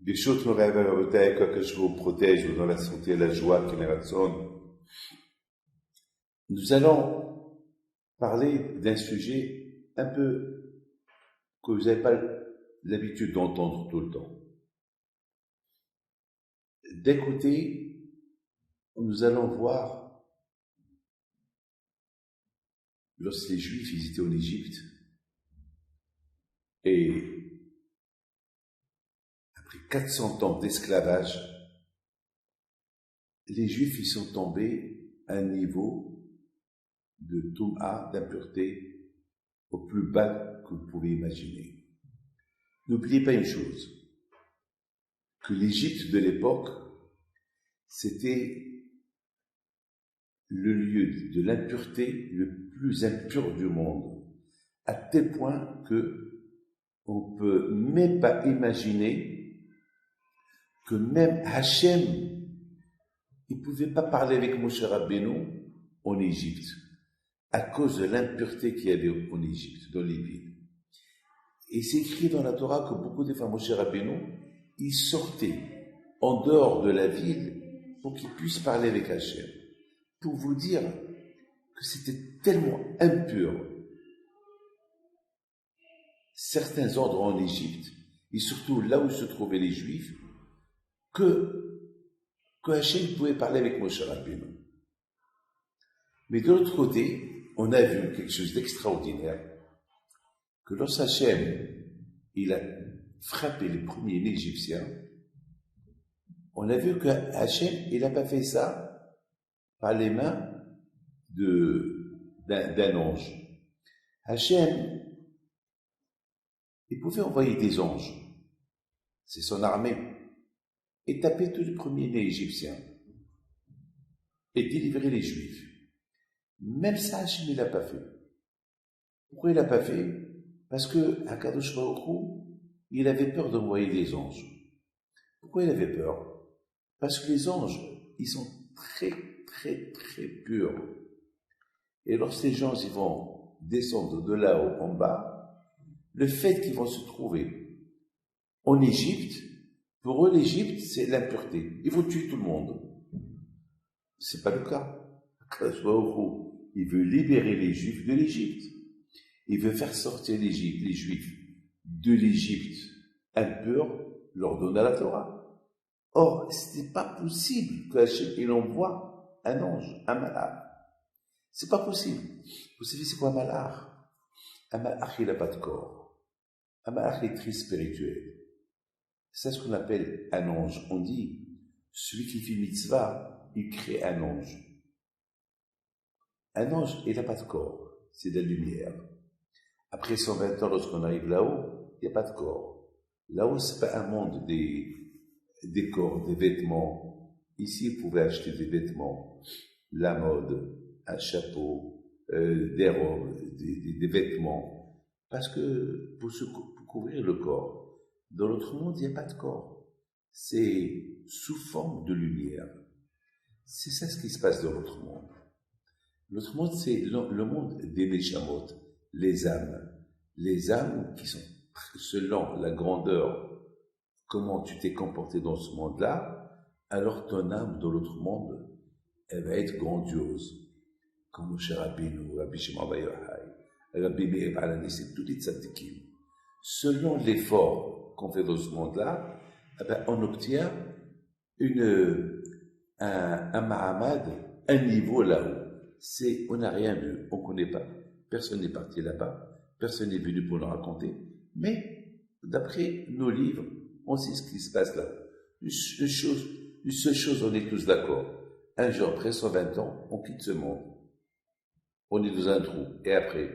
Birshot Morav Rabotai, que je vous protège dans la santé et la joie qui nous. Nous allons parler d'un sujet un peu que vous n'avez pas l'habitude d'entendre tout le temps. D'un côté, nous allons voir, lorsque les Juifs ils étaient en Égypte, et après 400 ans d'esclavage, les Juifs ils sont tombés à un niveau de Toum'a, d'impureté, au plus bas que vous pouvez imaginer. N'oubliez pas une chose, que l'Égypte de l'époque, c'était le lieu de l'impureté le plus impur du monde, à tel point que on peut même pas imaginer que même Hachem, il pouvait pas parler avec Moshe Rabbeinu en Égypte, à cause de l'impureté qu'il y avait en Égypte, dans les villes. Et c'est écrit dans la Torah que beaucoup de fois Moshe Rabbeinu, il sortait en dehors de la ville pour qu'il puisse parler avec Hachem. Pour vous dire que c'était tellement impur, certains endroits en Égypte, et surtout là où se trouvaient les Juifs, que Hachem pouvait parler avec Moshe Rabbeinu. Mais de l'autre côté, on a vu quelque chose d'extraordinaire, que lorsque Hachem, il a frappé les premiers Égyptiens, on a vu que Hachem, il n'a pas fait ça par les mains d'un ange. Hachem, il pouvait envoyer des anges, c'est son armée, et taper tous les premiers-nés égyptiens, et délivrer les Juifs. Même ça, Hachem, il l'a pas fait. Pourquoi il l'a pas fait? Parce que Akadosh Baruch Hu, il avait peur d'envoyer des anges. Pourquoi il avait peur? Parce que les anges, ils sont très, très, très purs. Et lorsque les gens, ils vont descendre de là-haut en bas, le fait qu'ils vont se trouver en Égypte, pour eux, l'Égypte, c'est l'impureté. Ils vont tuer tout le monde. C'est pas le cas. Akadosh Baruch Hu, il veut libérer les Juifs de l'Égypte. Il veut faire sortir les Juifs de l'Égypte impure, leur donner la Torah. Or, ce n'est pas possible qu'il envoie un ange, un malach. C'est pas possible. Vous savez, c'est quoi un malach? Un malach, il n'a pas de corps. Un malach est très spirituel. C'est ce qu'on appelle un ange. On dit, celui qui fait mitzvah, il crée un ange. Un ange, il n'a pas de corps. C'est de la lumière. Après 120 ans, lorsqu'on arrive là-haut, il n'y a pas de corps. Là-haut, c'est pas un monde des corps, des vêtements. Ici, vous pouvez acheter des vêtements, la mode, un chapeau, des robes, des vêtements. Parce que pour couvrir le corps, dans l'autre monde, il n'y a pas de corps. C'est sous forme de lumière. C'est ça ce qui se passe dans l'autre monde. L'autre monde, c'est le monde des Neshamot, les âmes qui sont selon la grandeur, comment tu t'es comporté dans ce monde-là, alors ton âme dans l'autre monde, elle va être grandiose. Comme Moshe Rabbeinu, Rabbi Shimon bar Yochai, Rabbi Meir Baal HaNessim, tous les tzadikim. Selon l'effort qu'on fait dans ce monde-là, eh ben, on obtient un mahamad, un niveau là-haut. On n'a rien vu, on ne connaît pas. Personne n'est parti là-bas, personne n'est venu pour nous raconter. Mais, d'après nos livres, on sait ce qui se passe là. Une seule chose, on est tous d'accord. Un jour, après 120 ans, on quitte ce monde. On est dans un trou. Et après,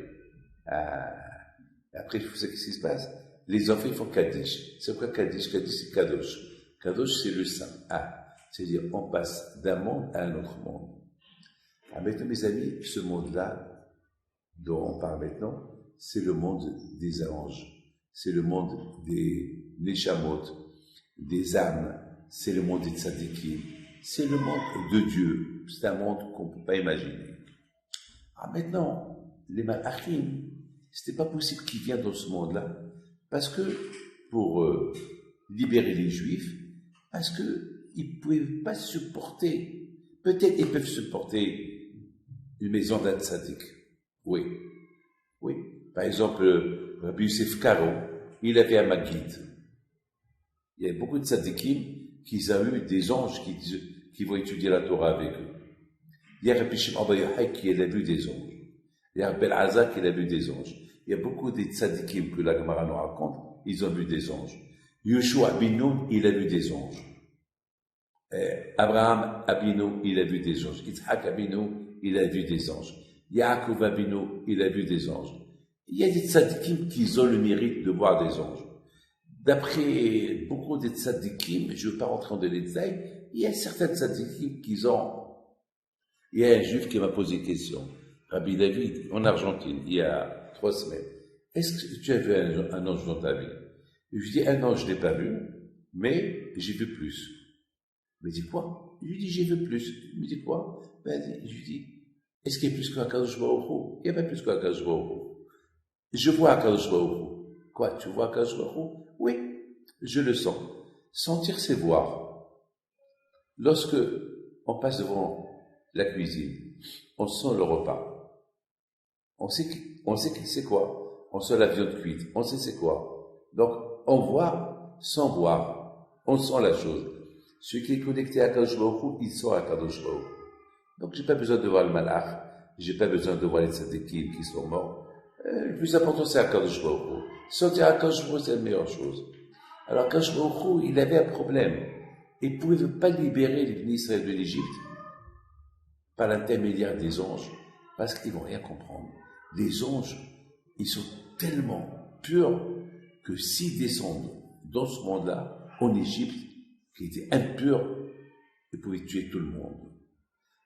vous savez ce qui se passe? Les enfants, ils font Kaddish. C'est quoi Kaddish? Kaddish, c'est Kadosh. Kadosh, c'est le saint. C'est-à-dire, on passe d'un monde à un autre monde. Maintenant, mes amis, ce monde-là, dont on parle maintenant, c'est le monde des anges. C'est le monde des Neshamot, des âmes. C'est le monde des tzadikim. C'est le monde de Dieu. C'est un monde qu'on ne peut pas imaginer. Maintenant, les malachim, c'était pas possible qu'ils viennent dans ce monde-là, parce que pour libérer les Juifs parce qu'ils ne pouvaient pas supporter. Peut-être ils peuvent supporter une maison d'un tzaddik. Oui. Oui. Par exemple, Rabbi Youssef Karo, il avait un Maguide. Il y a beaucoup de tzaddikim qui ont eu des anges qui vont étudier la Torah avec eux. Il y a Rabbi Shimon Bar Yochai qui a vu des anges. Il y a Rabbi Elazar qui a vu des anges. Il y a beaucoup de tzaddikim que la Gemara nous raconte, ils ont vu des anges. Yoshua Abinu, il a vu des anges. Abraham Abinu, il a vu des anges. Yitzhak Abinu, il a vu des anges. Yaakov Abinu, il a vu des anges. Il y a des tzaddikim qui ont le mérite de voir des anges. D'après beaucoup de tzaddikim, je ne veux pas rentrer dans les détails, il y a certains tzaddikim qui ont... Il y a un juif qui m'a posé une question. Rabbi David, en Argentine, il y a 3 semaines. Est-ce que tu as vu un ange dans ta vie? Je lui dis, un ange, je ne l'ai pas vu, mais j'ai vu plus. Il me dit quoi? Je lui dis, j'ai vu plus. Il me dit quoi? Je lui dis, est-ce qu'il y a plus qu'un Kadosh Baruch Hu? Il n'y a pas plus qu'un Kadosh Baruch Hu. Je vois un Kadosh Baruch Hu. Quoi, tu vois un Kadosh Baruch Hu? Oui, je le sens. Sentir, c'est voir. Lorsque on passe devant la cuisine, on sent le repas. On sait que c'est quoi. On sent la viande cuite. On sait c'est quoi. Donc, on voit sans voir. On sent la chose. Celui qui est connecté à Kadosh Baruch Hu, il sent à Kadosh Baruch Hu. Donc, j'ai pas besoin de voir le malach. J'ai pas besoin de voir les tzaddikim qui sont morts. Le plus important, c'est à Kadosh Baruch Hu. Sentir à Kadosh Baruch Hu, c'est la meilleure chose. Alors, Kadosh Baruch Hu, il avait un problème. Il ne pouvait pas libérer les Israël de l'Égypte par l'intermédiaire des anges, parce qu'ils ne vont rien comprendre. Les anges, ils sont tellement purs que s'ils descendent dans ce monde-là, en Égypte, qui était impur, ils pouvaient tuer tout le monde.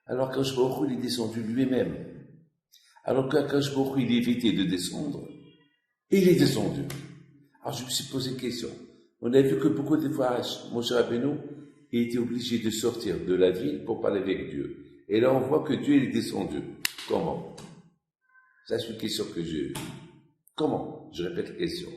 Alors qu'Akadosh Baruch Hu, il est descendu lui-même. Alors qu'Akadosh Baruch Hu, il évitait de descendre, et il est descendu. Alors je me suis posé une question. On a vu que beaucoup de fois, Moshe Rabbeinu, il était obligé de sortir de la ville pour parler avec Dieu. Et là, on voit que Dieu est descendu. Comment? Ça, c'est une question que Comment? Je répète la question.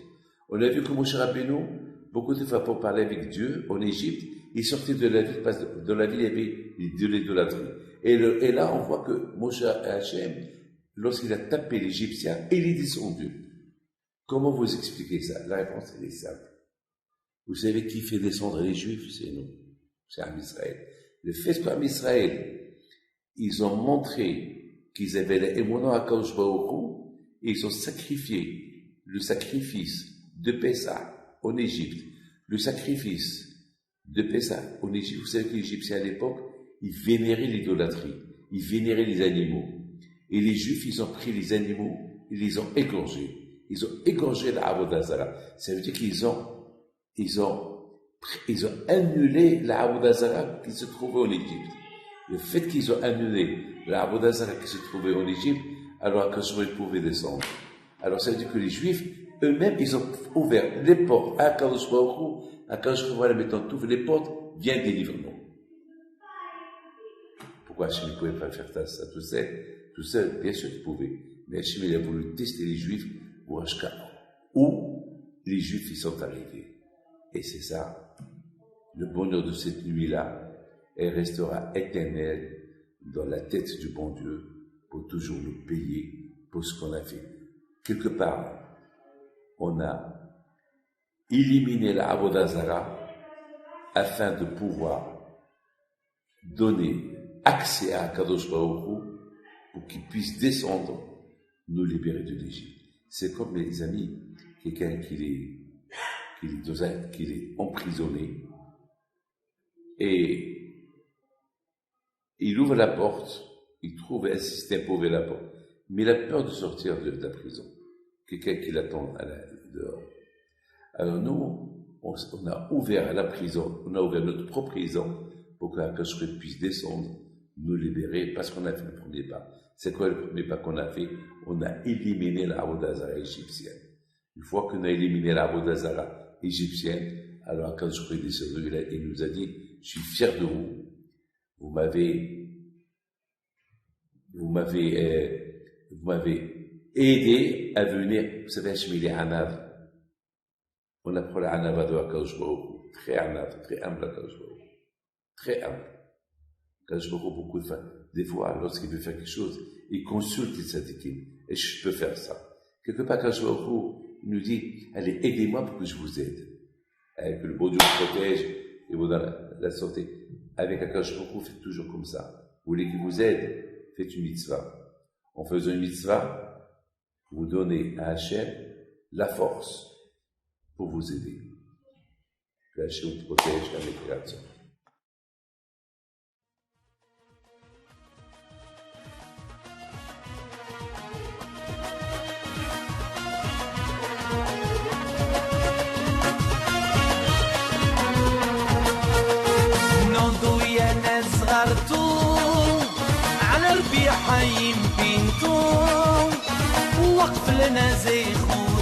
On a vu que Moshe Rabbeinu, beaucoup de fois pour parler avec Dieu, en Égypte, il sortait de la ville, parce que dans la ville, il y avait de l'idolâtrie. Et là, on voit que Moshe Hachem, lorsqu'il a tapé l'Égyptien, il est descendu. Comment vous expliquez ça? La réponse, elle est simple. Vous savez qui fait descendre les Juifs? C'est nous. C'est Am Israël. Le fait qu'Am Israël, ils ont montré qu'ils avaient l'émouna à Kadosh Baruch Hu, et ils ont sacrifié le sacrifice de Pessah en Égypte. Le sacrifice de Pessah en Égypte, vous savez que les Égyptiens à l'époque, ils vénéraient l'idolâtrie, ils vénéraient les animaux. Et les Juifs, ils ont pris les animaux, ils les ont égorgés. Ils ont égorgé la Avodah Zarah. Ça veut dire qu'ils ont annulé la Avodah Zarah qui se trouvait en Égypte. Le fait qu'ils ont annulé la Avodah Zarah qui se trouvait en Égypte, alors Akadosh Baruch Hu pouvait descendre. Alors ça veut dire que les Juifs, eux-mêmes, ils ont ouvert les portes à Akadosh Baruch Hu. Akadosh Baruch Hu, voilà, maintenant, tu ouvres les portes, viens délivre-nous. Pourquoi Hachem ne pouvait pas faire ça tout seul? Bien sûr qu'il pouvait. Mais Hachem, il a voulu tester les Juifs pour Ashka, où les Juifs y sont arrivés. Et c'est ça, le bonheur de cette nuit-là, elle restera éternelle dans la tête du bon Dieu pour toujours nous payer pour ce qu'on a fait. Quelque part, on a éliminé la Avodah Zarah afin de pouvoir donner accès à Kadosh Baruch Hu pour qu'il puisse descendre, nous libérer de l'Égypte. C'est comme, les amis, quelqu'un qui est emprisonné et il ouvre la porte, il trouve un système pour ouvrir la porte, mais il a peur de sortir de la prison. Quelqu'un qui l'attend dehors. Alors nous, on a ouvert la prison, on a ouvert notre propre prison pour que Akadosh Baruch Hu puisse descendre, nous libérer, parce qu'on a fait le premier pas. C'est quoi le premier pas qu'on a fait? On a éliminé la Avodah Zarah égyptienne. Une fois qu'on a éliminé la Avodah Zarah égyptienne, alors Akadosh Baruch Hu est descendu et nous a dit, je suis fier de vous. Vous m'avez aidé à venir. Vous savez, Hachem, il est Anav. On apprend la Anava de Akadosh Baruch Hu. très humble, très humble. Akadosh Baruch Hu, beaucoup de fois, des fois, lorsqu'il veut faire quelque chose, il consulte cette équipe. Et je peux faire ça. Quelque part, Akadosh Baruch Hu nous dit, allez, aidez-moi pour que je vous aide. Et que le bon Dieu vous protège et vous donne la santé. Avec Akadosh Baruch Hu, faites toujours comme ça. Vous voulez qu'il vous aide, faites une mitzvah. En faisant une mitzvah, vous donnez à Hachem la force pour vous aider. Que Hachem vous protège avec la création. على ربيع حيم بنتو وقف لنا زي خو